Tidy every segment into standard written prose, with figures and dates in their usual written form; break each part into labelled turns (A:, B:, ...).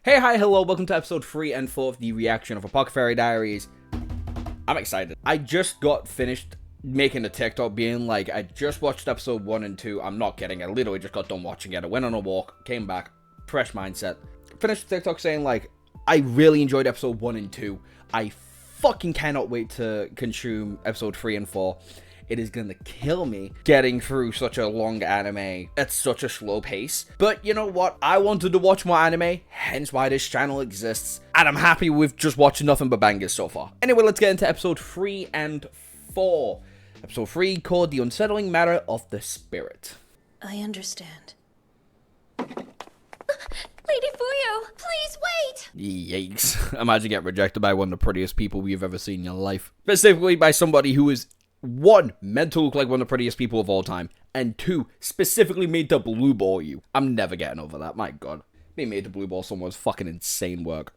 A: Hey, hi, hello, welcome to episode 3 and 4 of the reaction of Apothecary Diaries. I'm excited. I just got finished making a TikTok being like, I just watched episode 1 and 2. I'm not kidding, I literally just got done watching it. I went on a walk, came back, fresh mindset. Finished TikTok saying like, I really enjoyed episode 1 and 2. I fucking cannot wait to consume episode 3 and 4. It is gonna kill me getting through such a long anime at such a slow pace. But you know what? I wanted to watch more anime, hence why this channel exists. And I'm happy with just watching nothing but bangers so far. Anyway, let's get into episode 3 and 4. Episode 3 called The Unsettling Matter of the Spirit.
B: I understand. Lady Fuyo, please wait!
A: Yikes. Imagine getting rejected by one of the prettiest people you've ever seen in your life. Specifically by somebody who is 1, meant to look like one of the prettiest people of all time, and 2, specifically made to blue ball you. I'm never getting over that, my god. Being made to blue ball someone's fucking insane work.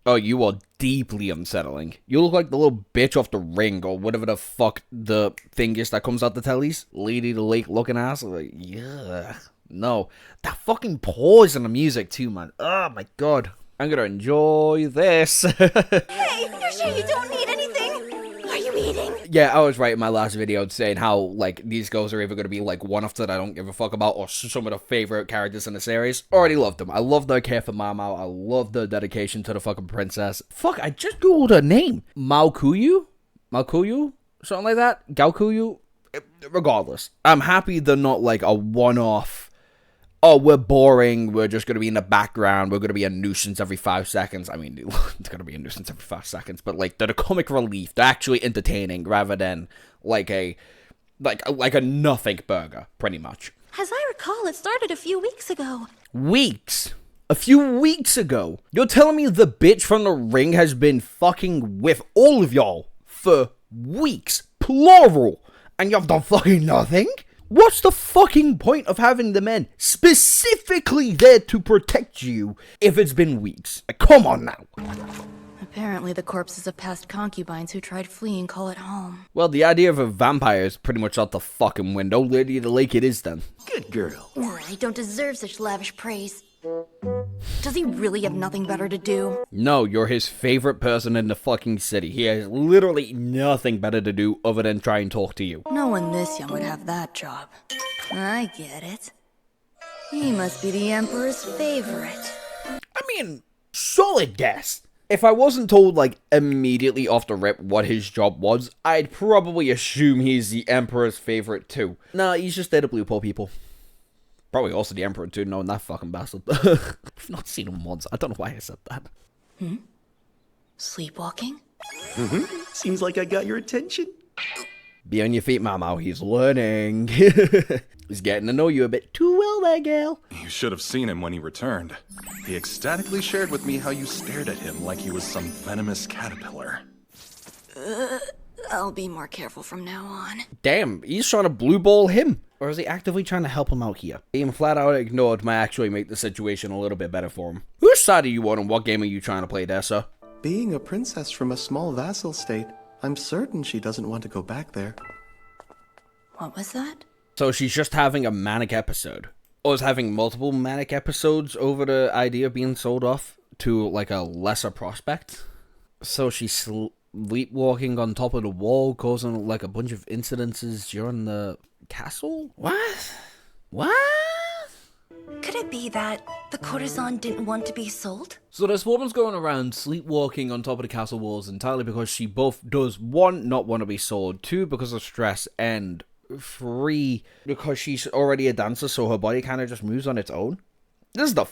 A: Oh, you are deeply unsettling. You look like the little bitch off The Ring, or whatever the fuck the thing is that comes out the tellies. Lady the Lake looking ass. Like, yeah. No. That fucking pause in the music too, man. Oh my god. I'm gonna enjoy this.
B: Hey, you're sure you don't need anything? Are you eating?
A: Yeah, I was right in my last video saying how, like, these girls are either gonna be, like, one-offs that I don't give a fuck about, or some of the favorite characters in the series. Already loved them. I love their care for Maomao. I love their dedication to the fucking princess. Fuck, I just googled her name. Maokuyu? Maokuyu? Something like that? Gaokuyu? Regardless, I'm happy they're not, like, a one-off. Oh, we're boring, we're just going to be in the background, we're going to be a nuisance every 5 seconds. I mean, it's going to be a nuisance every 5 seconds, but, like, they're the comic relief. They're actually entertaining, rather than, like a nothing burger, pretty much.
B: As I recall, it started a few weeks ago.
A: Weeks? A few weeks ago? You're telling me the bitch from The Ring has been fucking with all of y'all for weeks? Plural! And you've done fucking nothing? What's the fucking point of having the men specifically there to protect you if it's been weeks? Like, come on now.
B: Apparently the corpses of past concubines who tried fleeing call it home.
A: Well, the idea of a vampire is pretty much out the fucking window. Lady of the Lake it is then.
C: Good girl.
B: I don't deserve such lavish praise. Does he really have nothing better to do?
A: No, you're his favorite person in the fucking city. He has literally nothing better to do other than try and talk to you.
B: No one this young would have that job. I get it. He must be the Emperor's favorite.
A: I mean, solid guess. If I wasn't told, like, immediately off the rip what his job was, I'd probably assume he's the Emperor's favorite too. Nah, he's just there to blue poor people. Probably also the Emperor too, knowing that fucking bastard. I've not seen him once. I don't know why I said that.
B: Sleepwalking?
C: Seems like I got your attention.
A: Be on your feet, Maomao. He's learning. He's getting to know you a bit too well there, gal.
D: You should have seen him when he returned. He ecstatically shared with me how you stared at him like he was some venomous caterpillar.
B: I'll be more careful from now on.
A: Damn, he's trying to blue ball him. Or is he actively trying to help him out here? Being flat out ignored might actually make the situation a little bit better for him. Whose side are you on and what game are you trying to play there, sir?
E: Being a princess from a small vassal state, I'm certain she doesn't want to go back there.
B: What was that?
A: So she's just having a manic episode. Or is having multiple manic episodes over the idea of being sold off to, like, a lesser prospect? So she's sleepwalking on top of the wall, causing, like, a bunch of incidences during the castle? What?
B: Could it be that the courtesan didn't want to be sold?
A: So this woman's going around sleepwalking on top of the castle walls entirely because she both does, 1, not want to be sold, 2, because of stress, and 3, because she's already a dancer, so her body kind of just moves on its own. This is the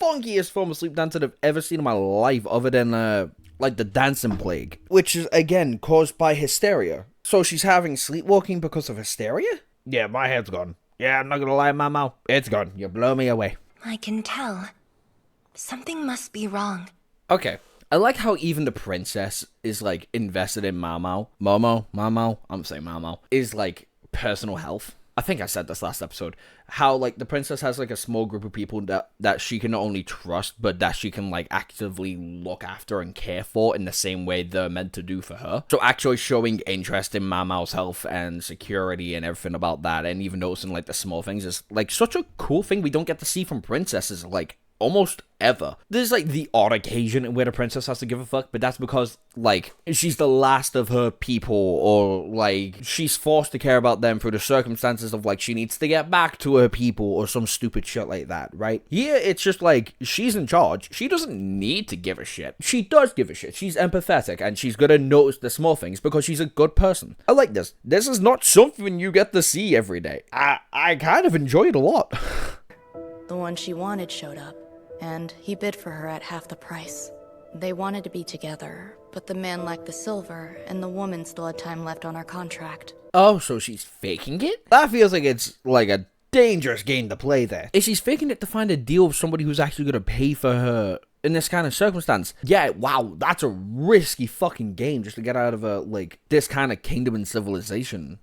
A: funkiest form of sleep dance I've ever seen in my life, other than, like, the dancing plague, which is, again, caused by hysteria. So she's having sleepwalking because of hysteria? Yeah, my head's gone. Yeah, I'm not gonna lie, Maomao. It's gone. You blow me away.
B: I can tell. Something must be wrong.
A: Okay. I like how even the princess is, like, invested in Maomao. Maomao, I'm saying Maomao, is, like, personal health. I think I said this last episode, how, like, the princess has, like, a small group of people that she can not only trust, but that she can, like, actively look after and care for in the same way they're meant to do for her. So actually showing interest in Maomao's health and security and everything about that, and even noticing, like, the small things is, like, such a cool thing we don't get to see from princesses, like, almost ever. There's, like, the odd occasion where the princess has to give a fuck, but that's because, like, she's the last of her people, or, like, she's forced to care about them through the circumstances of, like, she needs to get back to her people, or some stupid shit like that, right? Here, it's just, like, she's in charge. She doesn't need to give a shit. She does give a shit. She's empathetic, and she's gonna notice the small things because she's a good person. I like this. This is not something you get to see every day. I kind of enjoy it a lot.
B: The one she wanted showed up, and he bid for her at half the price. They wanted to be together, but the man lacked the silver, and the woman still had time left on her contract.
A: Oh, so she's faking it? That feels like it's, like, a dangerous game to play there. If she's faking it to find a deal with somebody who's actually gonna pay for her in this kind of circumstance, yeah, wow, that's a risky fucking game just to get out of a, like, this kind of kingdom and civilization.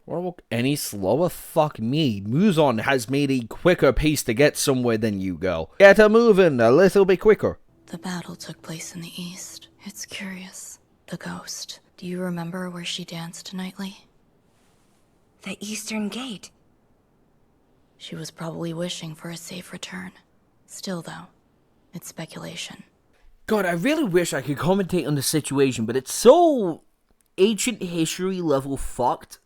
A: Wanna walk any slower? Fuck me. Muzon has made a quicker pace to get somewhere than you go. Get her moving a little bit quicker.
B: The battle took place in the east. It's curious. The ghost. Do you remember where she danced nightly?
F: The Eastern Gate.
B: She was probably wishing for a safe return. Still, though, it's speculation.
A: God, I really wish I could commentate on the situation, but it's so ancient history level fucked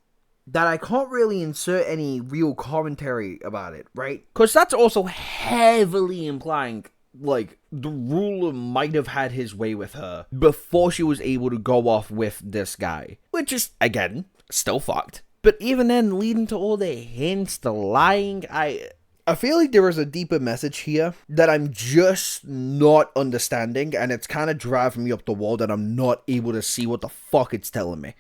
A: that I can't really insert any real commentary about it, right? Because that's also heavily implying, like, the ruler might have had his way with her before she was able to go off with this guy. Which is, again, still fucked. But even then, leading to all the hints, the lying, I feel like there is a deeper message here that I'm just not understanding, and it's kind of driving me up the wall that I'm not able to see what the fuck it's telling me.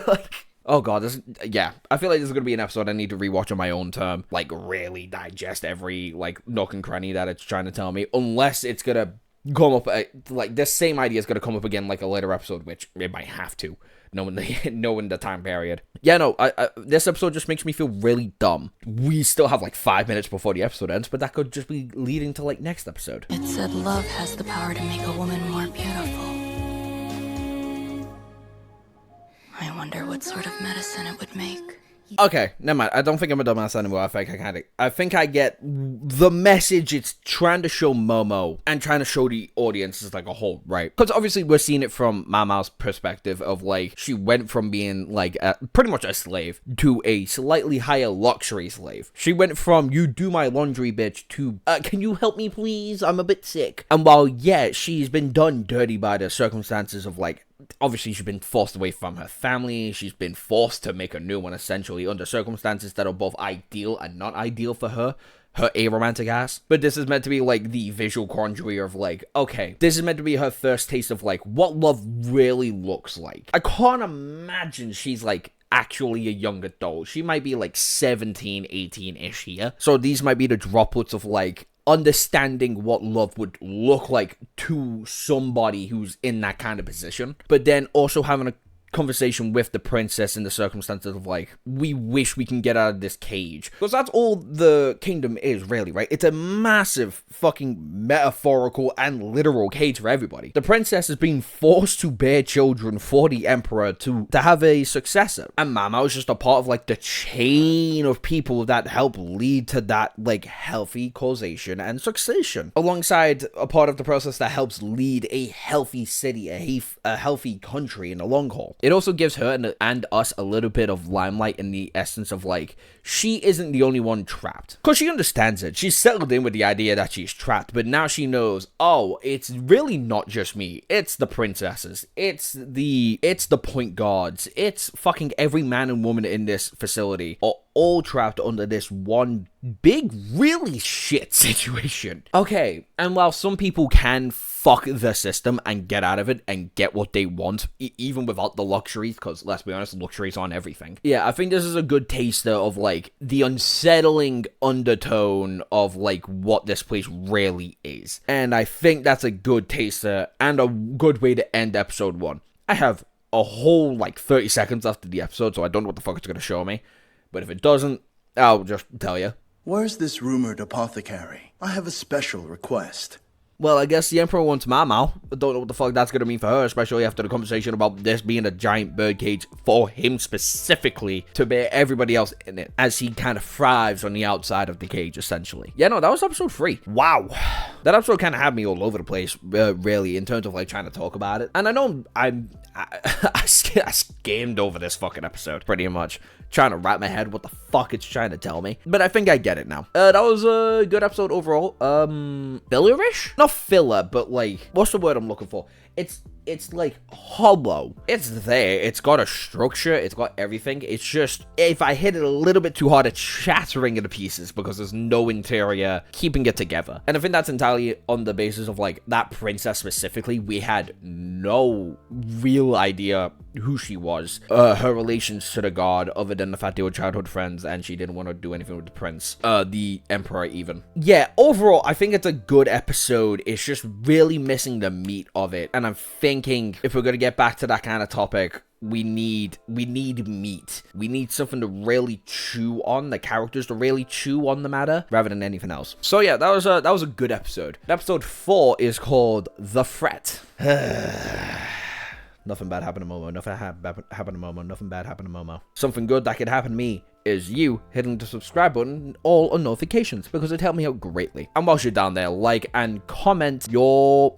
A: Like, oh god, yeah, I feel like this is gonna be an episode I need to rewatch on my own term, like, really digest every, like, nook and cranny that it's trying to tell me, unless it's gonna come up, like, this same idea is gonna come up again, like, a later episode, which it might have to, knowing the time period. Yeah, no, this episode just makes me feel really dumb. We still have, like, 5 minutes before the episode ends, but that could just be leading to, like, next episode.
B: It said love has the power to make a woman more beautiful. I wonder what sort of medicine it would make.
A: Okay, never mind. I don't think I'm a dumbass anymore. I think I get the message it's trying to show Momo and trying to show the audience as, like, a whole, right? Because obviously we're seeing it from Maomao's perspective of, like, she went from being, like, pretty much a slave to a slightly higher luxury slave. She went from, you do my laundry, bitch, to, can you help me, please? I'm a bit sick. And while, yeah, she's been done dirty by the circumstances of, like, obviously she's been forced away from her family, she's been forced to make a new one, essentially, under circumstances that are both ideal and not ideal for her aromantic ass. But this is meant to be, like, the visual conjuring of, like, okay, this is meant to be her first taste of, like, what love really looks like. I can't imagine she's, like, actually a young adult. She might be, like, 17, 18-ish here. So these might be the droplets of, like, understanding what love would look like to somebody who's in that kind of position, but then also having a conversation with the princess in the circumstances of, like, we wish we can get out of this cage. Because that's all the kingdom is, really, right? It's a massive fucking metaphorical and literal cage for everybody. The princess is being forced to bear children for the emperor to have a successor. And Maomao is just a part of, like, the chain of people that help lead to that, like, healthy causation and succession. Alongside a part of the process that helps lead a healthy city, a healthy country in the long haul. It also gives her and us a little bit of limelight in the essence of, like, she isn't the only one trapped. Because she understands it. She's settled in with the idea that she's trapped, but now she knows, oh, it's really not just me. It's the princesses. It's the point guards. It's fucking every man and woman in this facility are all trapped under this one big, really shit situation. Okay, and while some people can fuck the system and get out of it and get what they want, even without the luxuries, because let's be honest, luxuries aren't everything. Yeah, I think this is a good taster of, like, the unsettling undertone of, like, what this place really is. And I think that's a good taster and a good way to end episode 1. I have a whole, like, 30 seconds after the episode, so I don't know what the fuck it's going to show me. But if it doesn't, I'll just tell you.
G: Where's this rumored apothecary? I have a special request.
A: Well, I guess the Emperor wants Maomao. I don't know what the fuck that's going to mean for her, especially after the conversation about this being a giant birdcage for him specifically to bear everybody else in it, as he kind of thrives on the outside of the cage, essentially. Yeah, no, that was episode 3. Wow. That episode kind of had me all over the place, really, in terms of, like, trying to talk about it. And I know I skimmed over this fucking episode, pretty much, trying to wrap my head what the fuck it's trying to tell me. But I think I get it now. That was a good episode overall. Fillerish? Not filler, but, like, what's the word I'm looking for? It's like hollow. It's there. It's got a structure. It's got everything. It's just, if I hit it a little bit too hard, it's shattering into pieces because there's no interior keeping it together. And I think that's entirely on the basis of, like, that princess specifically. We had no real idea who she was, her relations to the god, other than the fact they were childhood friends and she didn't want to do anything with the prince, the emperor even. Yeah, overall, I think it's a good episode. It's just really missing the meat of it, and I'm thinking if we're gonna get back to that kind of topic, we need meat. We need something to really chew on, the characters to really chew on the matter, rather than anything else. So yeah, that was a good episode. Episode 4 is called The Threat. Nothing bad happened to Momo. Nothing happened to Momo. Nothing bad happened to Momo. Something good that could happen to me is you hitting the subscribe button all on notifications, because it helped me out greatly. And whilst you're down there, like and comment your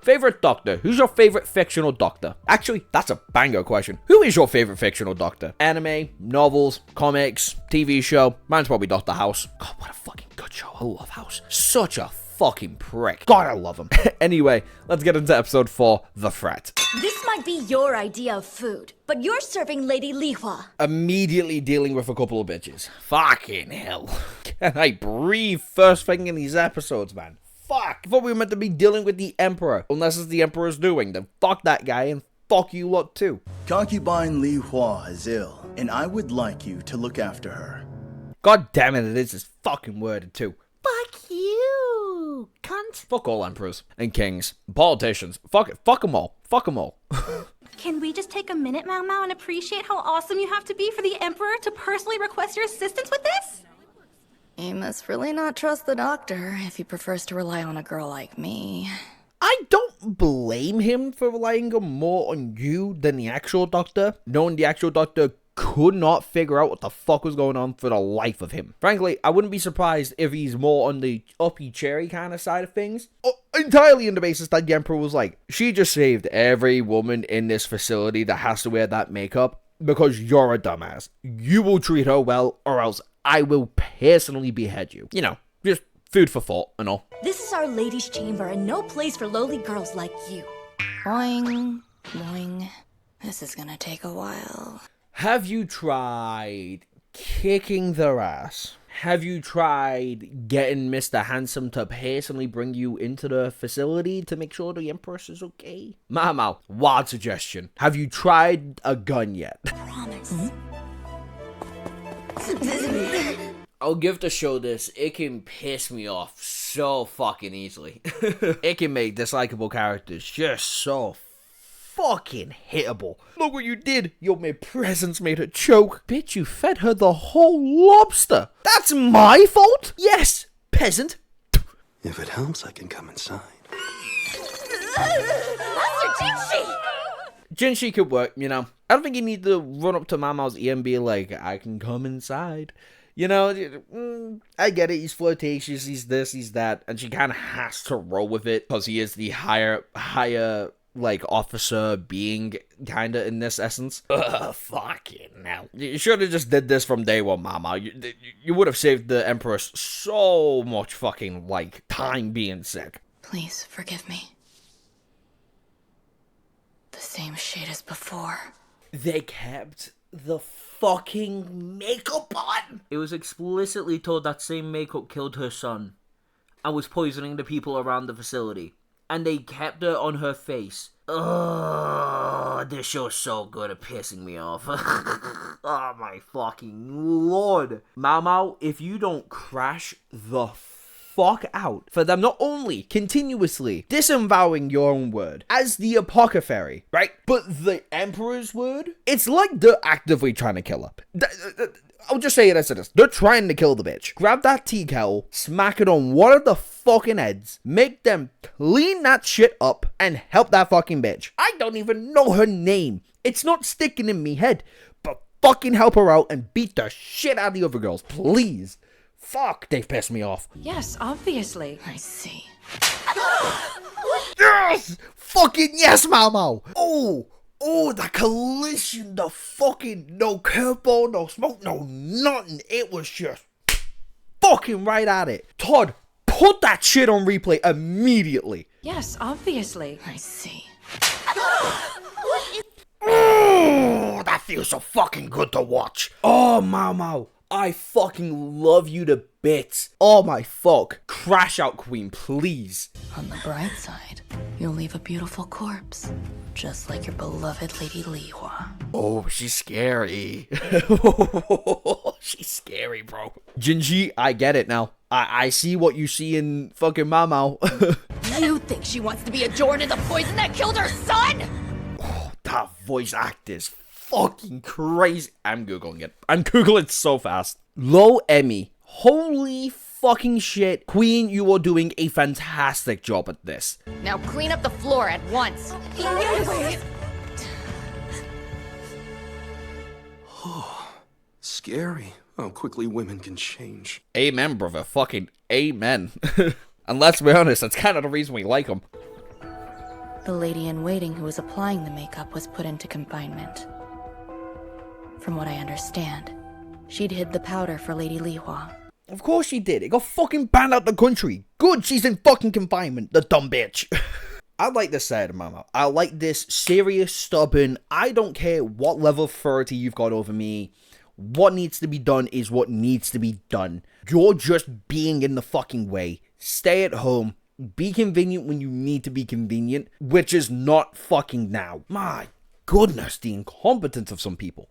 A: favorite doctor. Who's your favorite fictional doctor? Actually, that's a banger question. Who is your favorite fictional doctor? Anime, novels, comics, TV show? Mine's probably Dr. House. God, what a fucking good show. I love House. Such a fucking prick. God, I love him. Anyway, let's get into episode 4, The Threat.
H: This might be your idea of food, but you're serving Lady Lihua.
A: Immediately dealing with a couple of bitches. Fucking hell. Can I breathe first thing in these episodes, man? Fuck. I thought we were meant to be dealing with the Emperor. Unless it's the Emperor's doing, then fuck that guy and fuck you lot too.
G: Concubine Lihua is ill, and I would like you to look after her.
A: God damn it, it is this fucking worded too.
H: Fuck you, cunt.
A: Fuck all emperors and kings, politicians. Fuck it. Fuck them all. Fuck them all.
I: Can we just take a minute, Maomao, and appreciate how awesome you have to be for the Emperor to personally request your assistance with this?
B: You must really not trust the doctor if he prefers to rely on a girl like me.
A: I don't blame him for relying more on you than the actual doctor, knowing the actual doctor could not figure out what the fuck was going on for the life of him. Frankly, I wouldn't be surprised if he's more on the uppy cherry kind of side of things. Entirely on the basis that the Emperor was like, she just saved every woman in this facility that has to wear that makeup because you're a dumbass. You will treat her well, or else I will personally behead you. You know, just food for thought and all.
H: This is our ladies' chamber and no place for lowly girls like you.
B: Boing, boing. This is gonna take a while.
A: Have you tried kicking their ass? Have you tried getting Mr. Handsome to personally bring you into the facility to make sure the Empress is okay? Maomao, wild suggestion. Have you tried a gun yet?
H: Promise.
A: I'll give the show this. It can piss me off so fucking easily. It can make dislikable characters just so fucking hittable. Look what you did. Your mere presence made her choke. Bitch, you fed her the whole lobster. That's my fault? Yes, peasant.
C: If it helps, I can come inside.
H: Master Jinshi!
A: Jinshi could work, you know. I don't think you need to run up to Maomao's ear and be like, I can come inside. You know, I get it. He's flirtatious. He's this, he's that. And she kind of has to roll with it because he is the higher like officer being kind of in this essence. Fucking hell. You should have just did this from day one, Mama. You would have saved the Empress so much fucking like time being sick.
B: Please forgive me. The same shade as before.
A: They kept the fucking makeup on. It was explicitly told that same makeup killed her son and was poisoning the people around the facility. And they kept it on her face. Ugh, this show's so good at pissing me off. Oh my fucking lord. Maomao, if you don't crash the fuck out for them not only continuously disavowing your own word as the Apothecary, right? But the Emperor's word? It's like they're actively trying to kill her. I'll just say it as it is. They're trying to kill the bitch. Grab that tea kettle, smack it on one of the fucking heads, make them clean that shit up, and help that fucking bitch. I don't even know her name. It's not sticking in me head, but fucking help her out and beat the shit out of the other girls, please. Fuck, they've pissed me off.
F: Yes, obviously.
B: I see.
A: Yes! Fucking yes, Maomao! Oh, the collision, the fucking no curveball, no smoke, no nothing. It was just fucking right at it. Todd, put that shit on replay immediately.
F: Yes, obviously.
B: I see.
A: Oh, that feels so fucking good to watch. Oh, Maomao, I fucking love you to bits. Oh my fuck. Crash out, queen, please.
B: On the bright side, you'll leave a beautiful corpse, just like your beloved Lady Lihua.
A: Oh, she's scary. She's scary, bro. Jinji, I get it now. I see what you see in fucking Maomao.
H: You think she wants to be adorned in the poison that killed her son?
A: Oh, that voice act is fucking crazy. I'm Googling it. I'm Googling so fast. Low Emmy. Holy fucking shit. Queen, you are doing a fantastic job at this.
H: Now clean up the floor at once. Yes.
C: Scary how quickly women can change.
A: Amen, brother. Fucking amen. And let's be honest, that's kind of the reason we like them.
B: The lady in waiting who was applying the makeup was put into confinement. From what I understand, she'd hid the powder for Lady Lihua.
A: Of course she did. It got fucking banned out the country. Good, she's in fucking confinement, the dumb bitch. I like this side of Mama. I like this serious, stubborn, I don't care what level of authority you've got over me. What needs to be done is what needs to be done. You're just being in the fucking way. Stay at home. Be convenient when you need to be convenient, which is not fucking now. My goodness, the incompetence of some people.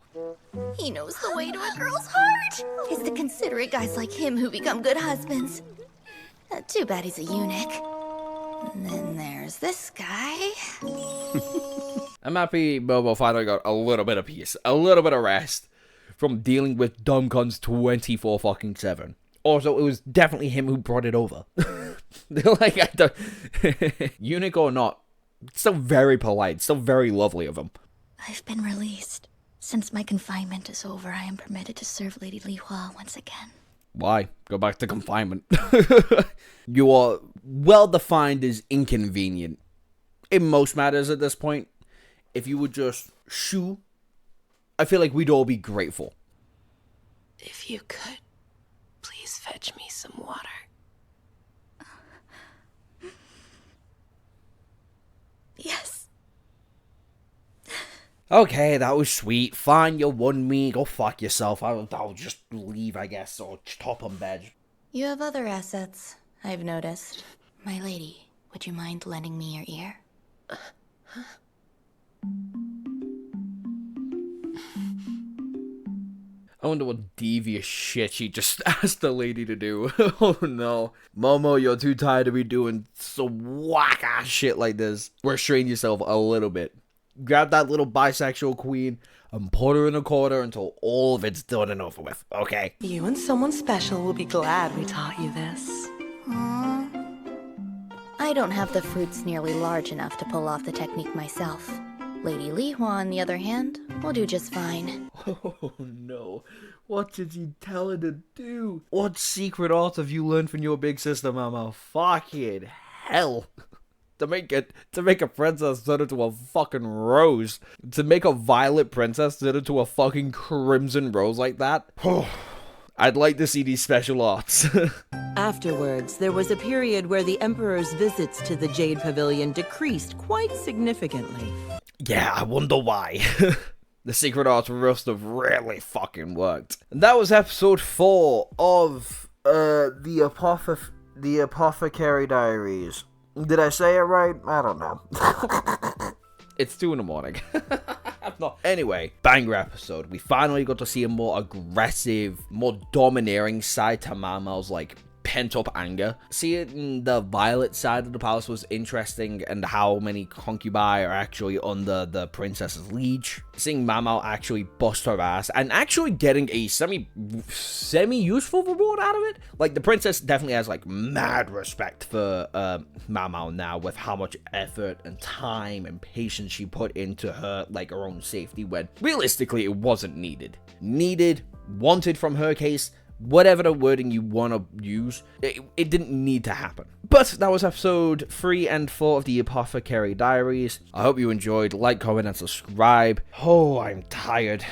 H: He knows the way to a girl's heart. It's the considerate guys like him who become good husbands. Too bad he's a eunuch. And then there's this guy.
A: I'm happy Bobo finally got a little bit of peace, a little bit of rest from dealing with dumb cons 24 fucking 7. Also, it was definitely him who brought it over. Like, I don't... eunuch or not, still very polite, still very lovely of him.
H: I've been released. Since my confinement is over, I am permitted to serve Lady Lihua once again.
A: Why? Go back to confinement. You are well defined as inconvenient. In most matters at this point, if you would just shoo, I feel like we'd all be grateful.
F: If you could, please fetch me some water.
H: Yes.
A: Okay, that was sweet. Fine, you won me. Go fuck yourself. I'll just leave, I guess, or top on bed.
B: You have other assets, I've noticed. My lady, would you mind lending me your ear?
A: I wonder what devious shit she just asked the lady to do. Oh no. Momo, you're too tired to be doing some whack-ass shit like this. Restrain yourself a little bit. Grab that little bisexual queen and put her in a corner until all of it's done and over with, okay?
J: You and someone special will be glad we taught you this.
B: I don't have the fruits nearly large enough to pull off the technique myself. Lady Lihua, on the other hand, will do just fine.
A: Oh no. What did you tell her to do? What secret art have you learned from your big sister, Mama? Fucking hell. To make a princess turn into a fucking rose. To make a violet princess turn into a fucking crimson rose like that. I'd like to see these special arts.
J: Afterwards, there was a period where the Emperor's visits to the Jade Pavilion decreased quite significantly.
A: Yeah, I wonder why. The secret arts must have really fucking worked. And that was episode 4 of the Apothecary Diaries. Did I say it right? I don't know. It's 2 in the morning. Anyway, banger episode. We finally got to see a more aggressive, more domineering side to Maomao's, like, pent-up anger. Seeing the Violet side of the palace was interesting, and how many concubi are actually under the princess's liege. Seeing Maomao actually bust her ass, and actually getting a semi-useful reward out of it. Like, the princess definitely has, like, mad respect for Maomao now, with how much effort and time and patience she put into her, like, her own safety, when realistically it wasn't needed. Wanted from her case, whatever the wording you want to use, it didn't need to happen. But that was episode 3 and 4 of the Apothecary Diaries. I hope you enjoyed. Like, comment, and subscribe. Oh, I'm tired.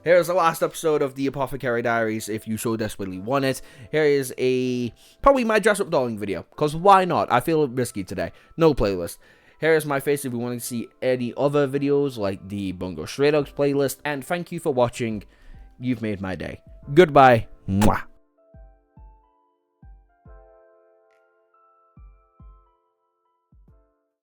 A: Here's the last episode of the Apothecary Diaries if you so desperately want it. Here is probably my dress-up dolling video, because why not? I feel risky today. No playlist. Here is my face if you want to see any other videos, like the Bungo Stray Dogs playlist. And thank you for watching. You've made my day. Goodbye. Mwah.